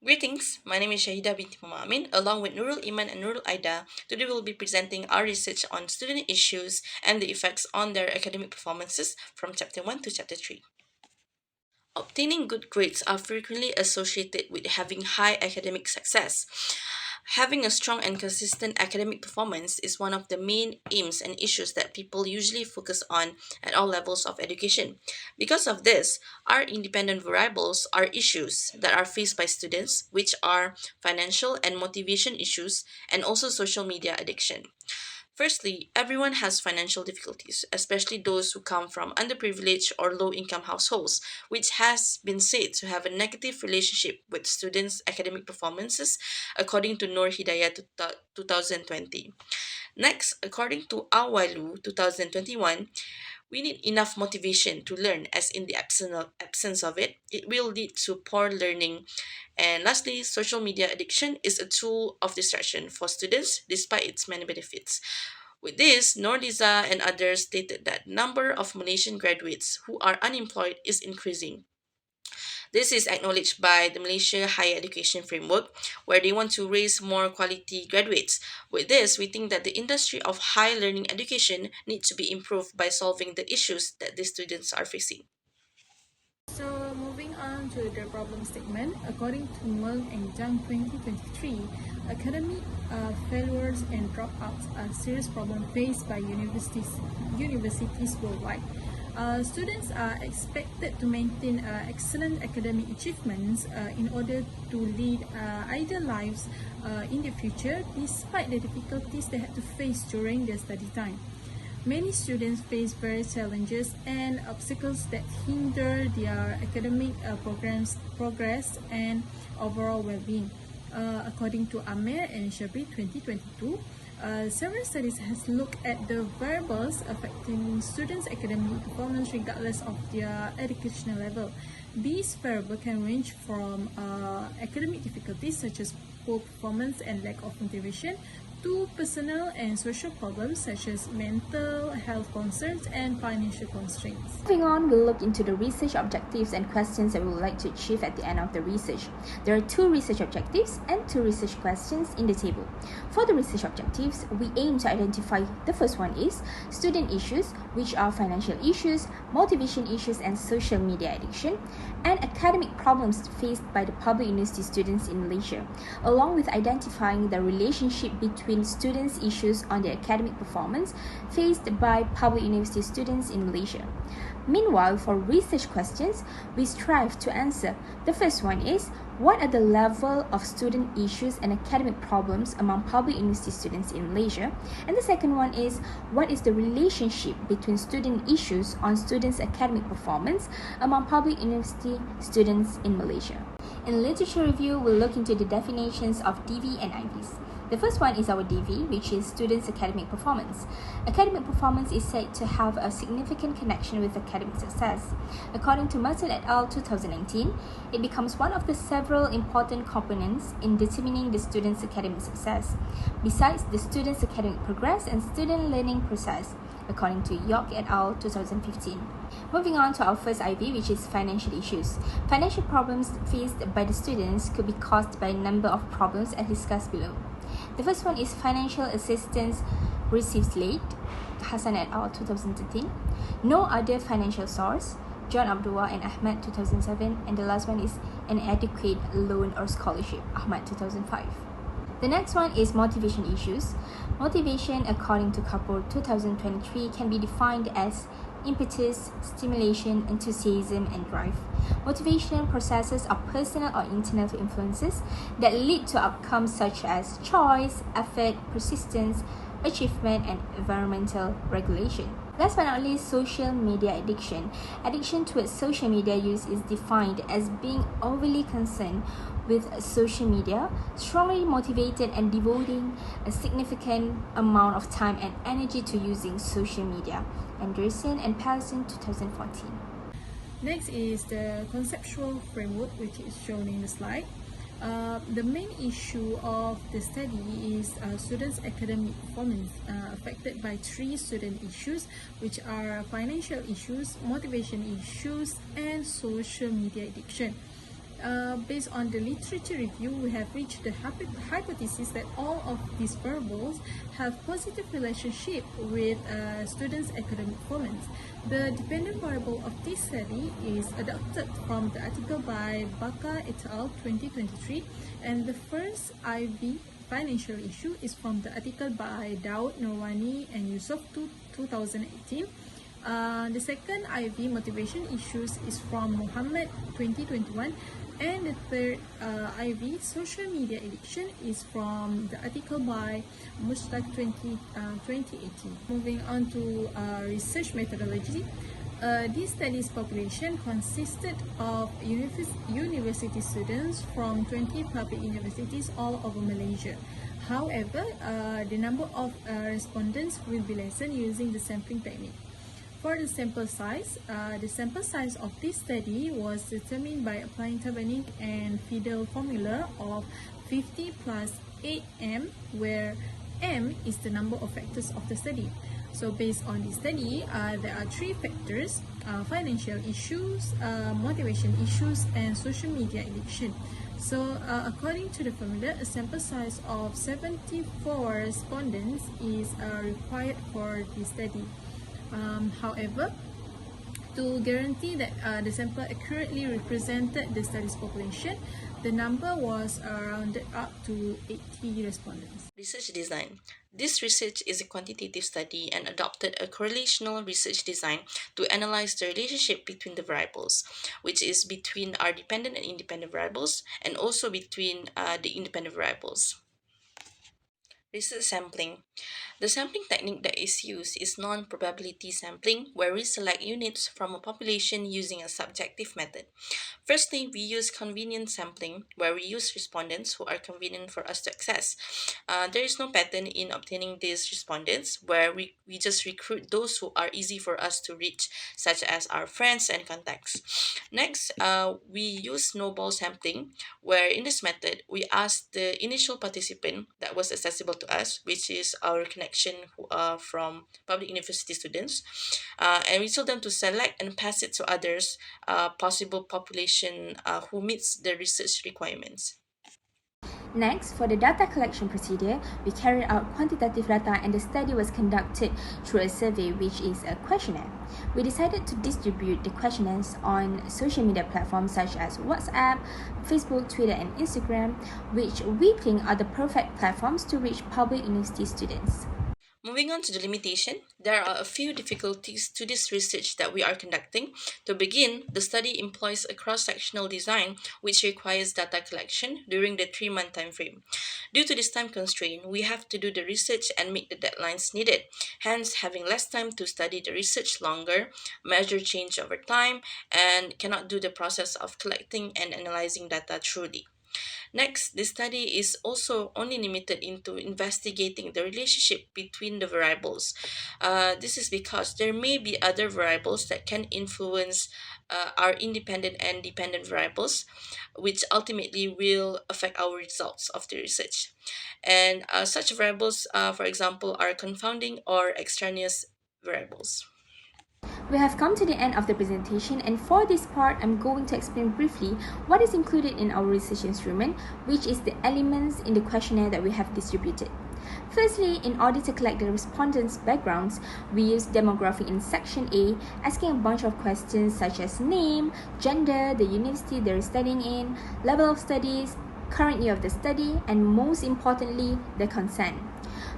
Greetings, my name is Syahidah Binti Amin, along with Nurul-Iman and Aida. Today we'll be presenting our research on student issues and the effects on their academic performances from Chapter 1 to Chapter 3. Obtaining good grades are frequently associated with having high academic success. Having a strong and consistent academic performance is one of the main aims and issues that people usually focus on at all levels of education. Because of this, our independent variables are issues that are faced by students, which are financial and motivation issues, and also social media addiction. Firstly, everyone has financial difficulties, especially those who come from underprivileged or low income households, which has been said to have a negative relationship with students' academic performances, according to Nur Hidayah 2020. Next, according to Awailu 2021, we need enough motivation to learn, as in the absence of it, it will lead to poor learning. And lastly, social media addiction is a tool of distraction for students despite its many benefits. With this, Nordiza and others stated that number of Malaysian graduates who are unemployed is increasing. This is acknowledged by the Malaysia Higher Education Framework, where they want to raise more quality graduates. With this, we think that the industry of high learning education needs to be improved by solving the issues that the students are facing. So moving on to the problem statement, according to Meng and Zhang 2023, academic failures and dropouts are a serious problem faced by universities worldwide. Students are expected to maintain excellent academic achievements in order to lead ideal lives in the future, despite the difficulties they had to face during their study time. Many students face various challenges and obstacles that hinder their academic progress and overall well-being. According to Amir and Shabri 2022, several studies has looked at the variables affecting students' academic performance regardless of their educational level. These variables can range from academic difficulties such as poor performance and lack of motivation to personal and social problems such as mental health concerns and financial constraints. Moving on, we'll look into the research objectives and questions that we would like to achieve at the end of the research. There are 2 research objectives and 2 research questions in the table. For the research objectives, we aim to identify the first one is student issues, which are financial issues, motivation issues, and social media addiction, and academic problems faced by the public university students in Malaysia, along with identifying the relationship between students' issues on their academic performance faced by public university students in Malaysia. Meanwhile, for research questions, we strive to answer. The first one is, what are the level of student issues and academic problems among public university students in Malaysia? And the second one is, what is the relationship between student issues on students' academic performance among public university students in Malaysia? In literature review, we'll look into the definitions of DV and IVs. The first one is our DV, which is students' academic performance. Academic performance is said to have a significant connection with academic success. According to Merton et al. 2019, it becomes one of the several important components in determining the student's academic success, besides the student's academic progress and student learning process, according to York et al. 2015. Moving on to our first IV, which is financial issues. Financial problems faced by the students could be caused by a number of problems as discussed below. The first one is financial assistance received late, Hassan et al. 2013. No other financial source, John Abdullah and Ahmad 2007. And the last one is inadequate loan or scholarship, Ahmad 2005. The next one is motivation issues. Motivation, according to Kapoor 2023, can be defined as impetus, stimulation, enthusiasm, and drive. Motivation processes are personal or internal influences that lead to outcomes such as choice, effort, persistence, achievement, and environmental regulation. Last but not least, social media addiction. Addiction towards social media use is defined as being overly concerned with social media, strongly motivated and devoting a significant amount of time and energy to using social media. Anderson and Patterson 2014. Next is the conceptual framework, which is shown in the slide. The main issue of the study is students' academic performance affected by 3 student issues, which are financial issues, motivation issues, and social media addiction. based on the literature review, we have reached the hypothesis that all of these variables have positive relationship with students' academic performance. The dependent variable of this study is adopted from the article by Baka et al. 2023, and the first IV financial issue is from the article by Daud, Norwani and Yusuf 2018. The second IV motivation issues is from Muhammad 2021, and the third IV social media addiction is from the article by Mushtaq 2018. Moving on to research methodology. This study's population consisted of university students from 20 public universities all over Malaysia. However, the number of respondents will be lessened using the sampling technique. For the sample size of this study was determined by applying Tabanik and Fidel formula of 50 plus 8m, where m is the number of factors of the study. So based on this study, there are three factors: financial issues, motivation issues, and social media addiction. So according to the formula, a sample size of 74 respondents is required for this study. However, to guarantee that the sample accurately represented the study's population, the number was rounded up to 80 respondents. Research design. This research is a quantitative study and adopted a correlational research design to analyze the relationship between the variables, which is between our dependent and independent variables, and also between the independent variables. Research sampling. The sampling technique that is used is non-probability sampling, where we select units from a population using a subjective method. Firstly, we use convenience sampling, where we use respondents who are convenient for us to access. There is no pattern in obtaining these respondents, where we just recruit those who are easy for us to reach, such as our friends and contacts. Next, we use snowball sampling, where in this method, we ask the initial participant that was accessible to us, which is our connection from public university students, and we tell them to select and pass it to others, possible population who meets the research requirements. Next, for the data collection procedure, we carried out quantitative data, and the study was conducted through a survey, which is a questionnaire. We decided to distribute the questionnaires on social media platforms such as WhatsApp, Facebook, Twitter, and Instagram, which we think are the perfect platforms to reach public university students. Moving on to the limitation, there are a few difficulties to this research that we are conducting. To begin, the study employs a cross-sectional design which requires data collection during the 3-month time frame. Due to this time constraint, we have to do the research and meet the deadlines needed, hence having less time to study the research longer, measure change over time, and cannot do the process of collecting and analyzing data truly. Next, this study is also only limited into investigating the relationship between the variables. This is because there may be other variables that can influence our independent and dependent variables, which ultimately will affect our results of the research. And such variables, for example, are confounding or extraneous variables. We have come to the end of the presentation, and for this part, I'm going to explain briefly what is included in our research instrument, which is the elements in the questionnaire that we have distributed. Firstly, in order to collect the respondents' backgrounds, we use demographic in section A, asking a bunch of questions such as name, gender, the university they're studying in, level of studies, current year of the study, and most importantly, the consent.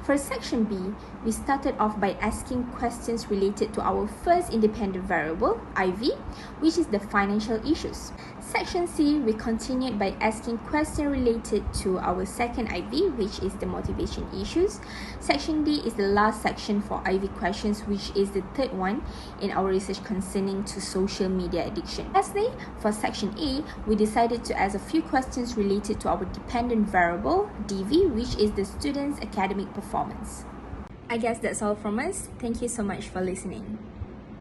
For section B, we started off by asking questions related to our first independent variable, IV, which is the financial issues. Section C, we continued by asking questions related to our second IV, which is the motivation issues. Section D is the last section for IV questions, which is the third one in our research concerning to social media addiction. Lastly, for section A, we decided to ask a few questions related to our dependent variable, DV, which is the student's academic performance. I guess that's all from us. Thank you so much for listening.